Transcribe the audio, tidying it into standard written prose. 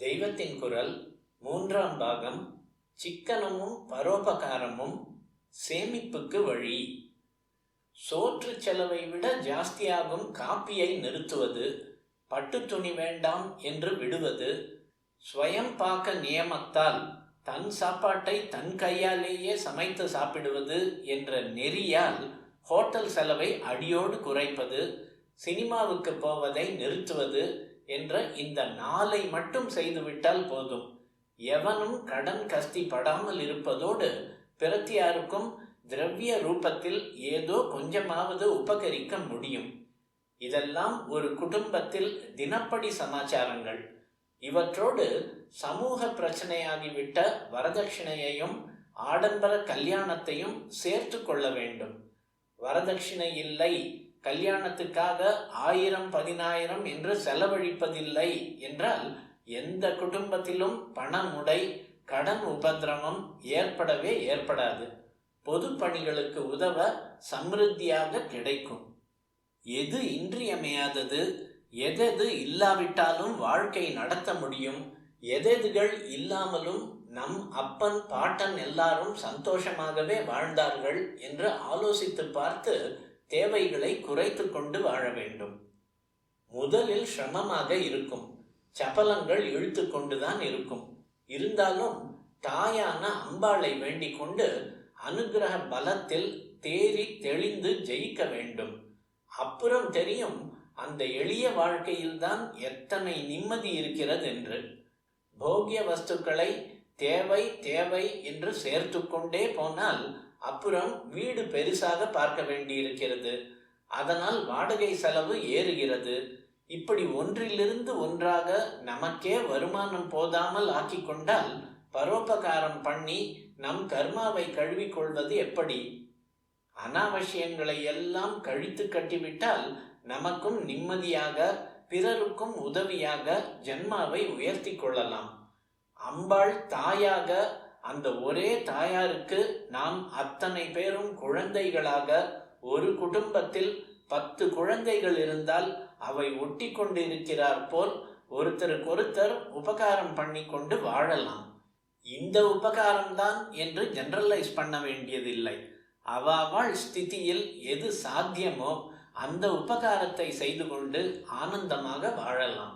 தெய்வத்தின் குரல் 3ஆம் பாகம். சிக்கனமும் பரோபகாரமும் சேமிப்புக்கு வழி. சோற்று செலவை விட ஜாஸ்தியாகும் காப்பியை நிறுத்துவது, பட்டு துணி வேண்டாம் என்று விடுவது, ஸ்வயம் பாக்க நியமத்தால் தன் சாப்பாட்டை தன் கையாலேயே சமைத்து சாப்பிடுவது என்ற நெறியால் ஹோட்டல் செலவை அடியோடு குறைப்பது, சினிமாவுக்கு போவதை நிறுத்துவது என்ற இந்த 4 மட்டும் செய்துவிட்டால் போதும். எவனும் கடன் கஸ்தி படாமல் இருப்பதோடு பிரத்தியாருக்கும் திரவிய ரூபத்தில் ஏதோ கொஞ்சமாவது உபகரிக்க முடியும். இதெல்லாம் ஒரு குடும்பத்தில் தினப்படி சமாச்சாரங்கள். இவற்றோடு சமூக பிரச்சனையாகிவிட்ட வரதட்சணையையும் ஆடம்பர கல்யாணத்தையும் சேர்த்து கொள்ள வேண்டும். வரதட்சணை இல்லை, கல்யாணத்துக்காக 1000 10,000 என்று செலவழிப்பதில்லை என்றால் எந்த குடும்பத்திலும் பணமுடை, கடன் உபதிரவம் ஏற்படவே ஏற்படாது. பொது பணிகளுக்கு உதவ சமிருத்தியாக கிடைக்கும். எது இன்றியமையாதது, எதெது இல்லாவிட்டாலும் வாழ்க்கை நடத்த முடியும், எதெதுகள் இல்லாமலும் நம் அப்பன் பாட்டன் எல்லாரும் சந்தோஷமாகவே வாழ்ந்தார்கள் என்று ஆலோசித்து பார்த்து தேவைகளை குறைத்து கொண்டு வாழ வேண்டும். முதலில் சிரமமாக இருக்கும், சபலங்கள் இழுத்து கொண்டுதான் இருக்கும். இருந்தாலும் தாயான அம்பாளை வேண்டிக் கொண்டு அனுகிரக பலத்தில் தேறி தெளிந்து ஜெயிக்க வேண்டும். அப்புறம் தெரியும் அந்த எளிய வாழ்க்கையில்தான் எத்தனை நிம்மதி இருக்கிறது என்று. போகிய வஸ்துக்களை தேவை தேவை என்று சேர்த்து கொண்டே போனால் அப்புறம் வீடு பெருசாக பார்க்க வேண்டியிருக்கிறது. அதனால் வாடகை செலவு ஏறுகிறது. இப்படி ஒன்றிலிருந்து ஒன்றாக நமக்கே வருமானம் போதாமல் ஆக்கி கொண்டால் பரோபகாரம் பண்ணி நம் கர்மாவை கழுவிக்கொள்வது எப்படி? அனாவசியங்களை எல்லாம் கழித்து கட்டிவிட்டால் நமக்கும் நிம்மதியாக, பிறருக்கும் உதவியாக ஜன்மாவை உயர்த்தி கொள்ளலாம். அம்பாள் தாயாக, அந்த ஒரே தாயாருக்கு நாம் அத்தனை பேரும் குழந்தைகளாக, ஒரு குடும்பத்தில் 10 குழந்தைகள் இருந்தால் அவை ஒட்டி கொண்டு இருக்கிறார் போல் ஒருத்தருக்கொருத்தர் உபகாரம் பண்ணி கொண்டு வாழலாம். இந்த உபகாரம்தான் என்று ஜெனரலைஸ் பண்ண வேண்டியதில்லை. அவாவாள் ஸ்திதியில் எது சாத்தியமோ அந்த உபகாரத்தை செய்து கொண்டு ஆனந்தமாக வாழலாம்.